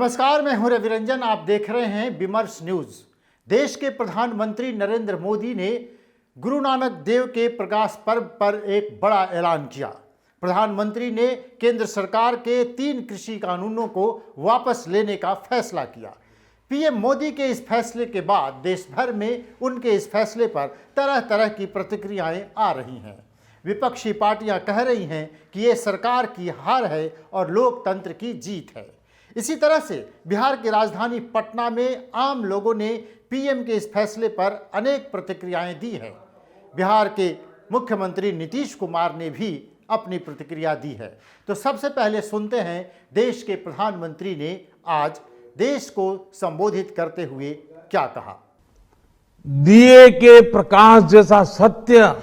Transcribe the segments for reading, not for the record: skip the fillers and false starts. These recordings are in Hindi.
नमस्कार, मैं हूं रवि रंजन। आप देख रहे हैं विमर्श न्यूज। देश के प्रधानमंत्री नरेंद्र मोदी ने गुरु नानक देव के प्रकाश पर्व पर एक बड़ा ऐलान किया। प्रधानमंत्री ने केंद्र सरकार के 3 कृषि कानूनों को वापस लेने का फैसला किया। पीएम मोदी के इस फैसले के बाद देश भर में उनके इस फैसले पर तरह तरह की प्रतिक्रियाएं आ रही हैं। विपक्षी पार्टियां कह रही हैं कि ये सरकार की हार है और लोकतंत्र की जीत है। इसी तरह से बिहार की राजधानी पटना में आम लोगों ने पीएम के इस फैसले पर अनेक प्रतिक्रियाएं दी हैं। बिहार के मुख्यमंत्री नीतीश कुमार ने भी अपनी प्रतिक्रिया दी है। तो सबसे पहले सुनते हैं देश के प्रधानमंत्री ने आज देश को संबोधित करते हुए क्या कहा। दिए के प्रकाश जैसा सत्य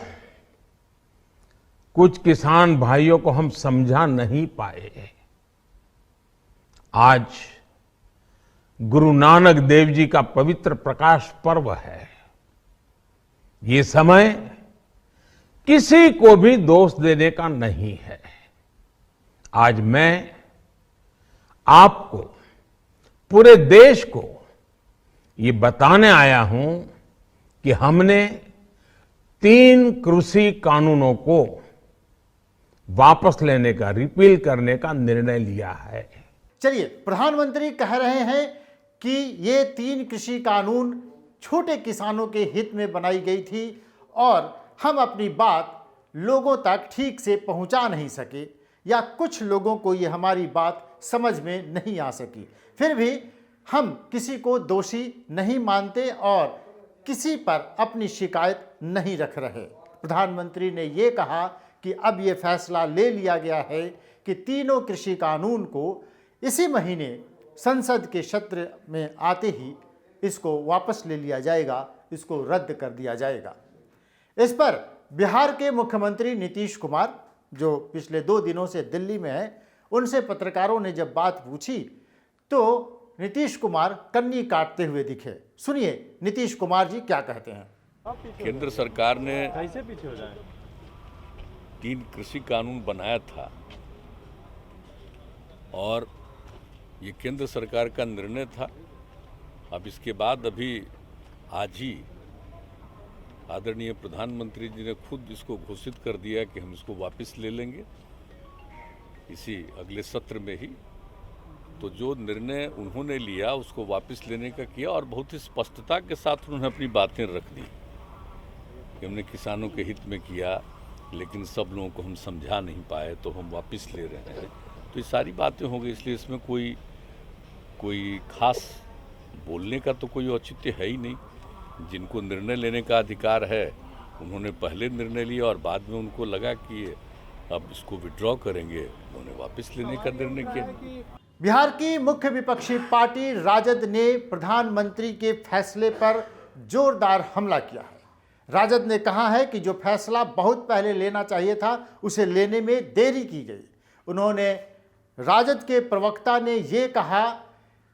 कुछ किसान भाइयों को हम समझा नहीं पाए। आज गुरु नानक देव जी का पवित्र प्रकाश पर्व है। ये समय किसी को भी दोष देने का नहीं है। आज मैं आपको, पूरे देश को ये बताने आया हूं कि हमने 3 कृषि कानूनों को वापस लेने का, रिपील करने का निर्णय लिया है। चलिए, प्रधानमंत्री कह रहे हैं कि ये 3 कृषि कानून छोटे किसानों के हित में बनाई गई थी और हम अपनी बात लोगों तक ठीक से पहुंचा नहीं सके, या कुछ लोगों को ये हमारी बात समझ में नहीं आ सकी। फिर भी हम किसी को दोषी नहीं मानते और किसी पर अपनी शिकायत नहीं रख रहे। प्रधानमंत्री ने ये कहा कि अब ये फैसला ले लिया गया है कि तीनों कृषि कानून को इसी महीने संसद के सत्र में आते ही इसको वापस ले लिया जाएगा, इसको रद्द कर दिया जाएगा। इस पर बिहार के मुख्यमंत्री नीतीश कुमार, जो पिछले 2 दिनों से दिल्ली में हैं, उनसे पत्रकारों ने जब बात पूछी तो नीतीश कुमार कन्नी काटते हुए दिखे। सुनिए नीतीश कुमार जी क्या कहते हैं। केंद्र सरकार ने 3 कृषि कानून बनाया था और ये केंद्र सरकार का निर्णय था। अब इसके बाद अभी आज ही आदरणीय प्रधानमंत्री जी ने खुद इसको घोषित कर दिया कि हम इसको वापस ले लेंगे इसी अगले सत्र में ही। तो जो निर्णय उन्होंने लिया उसको वापस लेने का किया और बहुत ही स्पष्टता के साथ उन्होंने अपनी बातें रख दी कि हमने किसानों के हित में किया, लेकिन सब लोगों को हम समझा नहीं पाए तो हम वापस ले रहे हैं। तो ये सारी बातें हो गई, इसलिए इसमें कोई खास बोलने का तो कोई औचित्य है ही नहीं। जिनको निर्णय लेने का अधिकार है उन्होंने पहले निर्णय लिया और बाद में उनको लगा कि अब इसको विड्रॉ करेंगे, उन्होंने वापस लेने का निर्णय किया। बिहार की मुख्य विपक्षी पार्टी राजद ने प्रधानमंत्री के फैसले पर जोरदार हमला किया है। राजद ने कहा है कि जो फैसला बहुत पहले लेना चाहिए था उसे लेने में देरी की गई। उन्होंने, राजद के प्रवक्ता ने ये कहा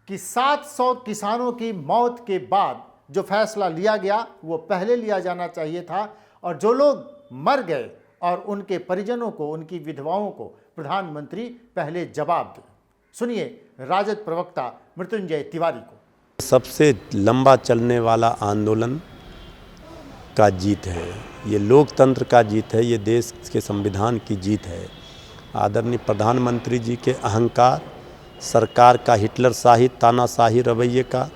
कि 700 किसानों की मौत के बाद जो फैसला लिया गया वो पहले लिया जाना चाहिए था और जो लोग मर गए और उनके परिजनों को, उनकी विधवाओं को प्रधानमंत्री पहले जवाब दें। सुनिए राजद प्रवक्ता मृत्युंजय तिवारी को। सबसे लंबा चलने वाला आंदोलन का जीत है, ये लोकतंत्र का जीत है, ये देश के संविधान की जीत है। आदरणीय प्रधानमंत्री जी के अहंकार, सरकार का हिटलरशाही तानाशाही रवैये का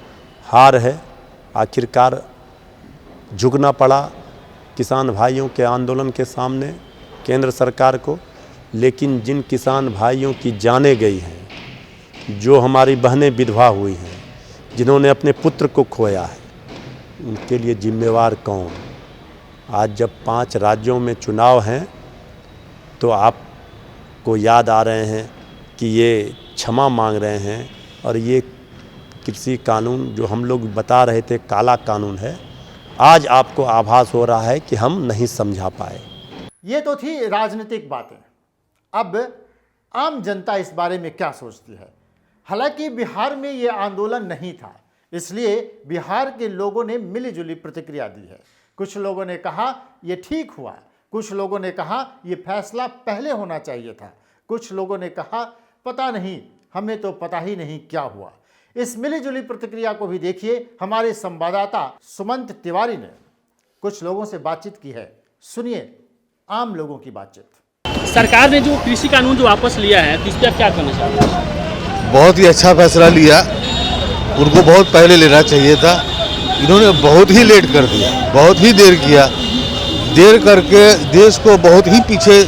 हार है। आखिरकार झुकना पड़ा किसान भाइयों के आंदोलन के सामने केंद्र सरकार को। लेकिन जिन किसान भाइयों की जानें गई हैं, जो हमारी बहनें विधवा हुई हैं, जिन्होंने अपने पुत्र को खोया है, उनके लिए जिम्मेवार कौन? आज जब 5 राज्यों में चुनाव हैं तो आपको याद आ रहे हैं कि ये क्षमा मांग रहे हैं और ये कृषि कानून जो हम लोग बता रहे थे काला कानून है, आज आपको आभास हो रहा है कि हम नहीं समझा पाए। ये तो थी राजनीतिक बातें। अब आम जनता इस बारे में क्या सोचती है? हालांकि बिहार में ये आंदोलन नहीं था, इसलिए बिहार के लोगों ने मिलीजुली प्रतिक्रिया दी है। कुछ लोगों ने कहा ये ठीक हुआ, कुछ लोगों ने कहा ये फैसला पहले होना चाहिए था, कुछ लोगों ने कहा पता नहीं हमें तो पता ही नहीं क्या हुआ। इस मिली जुली प्रतिक्रिया को भी देखिए। हमारे संवाददाता सुमंत तिवारी ने कुछ लोगों से बातचीत की है। सुनिए आम लोगों की बातचीत। सरकार ने जो कृषि कानून जो वापस लिया है, तो इस पर आप क्या कहना चाहते हैं? बहुत ही अच्छा फैसला लिया। उनको बहुत पहले लेना चाहिए था। इन्होंने बहुत ही लेट कर दिया, बहुत ही देर किया। देर करके देश को बहुत ही पीछे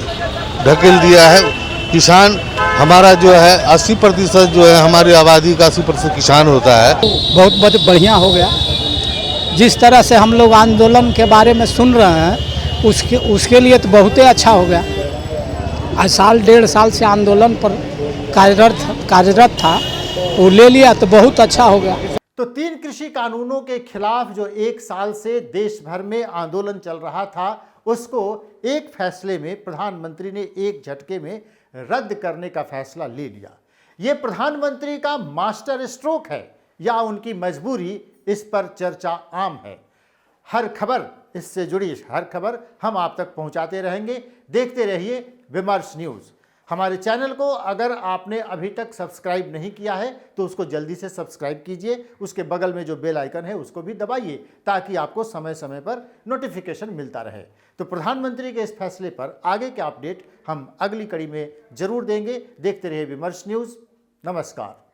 ढकेल दिया है। किसान हमारा जो है 80% जो है हमारी आबादी का 80% किसान होता है। बहुत बढ़िया हो गया। जिस तरह से हम लोग आंदोलन के बारे में सुन रहे हैं उसके लिए तो बहुत ही अच्छा हो गया। आज साल 1.5 साल से आंदोलन पर कार्यरत था, वो ले लिया तो बहुत अच्छा हो गया। तो 3 कृषि कानूनों के खिलाफ जो 1 साल से देश भर में आंदोलन चल रहा था, उसको एक फैसले में प्रधानमंत्री ने एक झटके में रद्द करने का फैसला ले लिया। ये प्रधानमंत्री का मास्टर स्ट्रोक है या उनकी मजबूरी, इस पर चर्चा आम है। हर खबर, इससे जुड़ी हर खबर हम आप तक पहुंचाते रहेंगे। देखते रहिए विमर्श न्यूज़। हमारे चैनल को अगर आपने अभी तक सब्सक्राइब नहीं किया है तो उसको जल्दी से सब्सक्राइब कीजिए। उसके बगल में जो बेल आइकन है उसको भी दबाइए ताकि आपको समय समय पर नोटिफिकेशन मिलता रहे। तो प्रधानमंत्री के इस फैसले पर आगे के अपडेट हम अगली कड़ी में जरूर देंगे। देखते रहिए विमर्श न्यूज़। नमस्कार।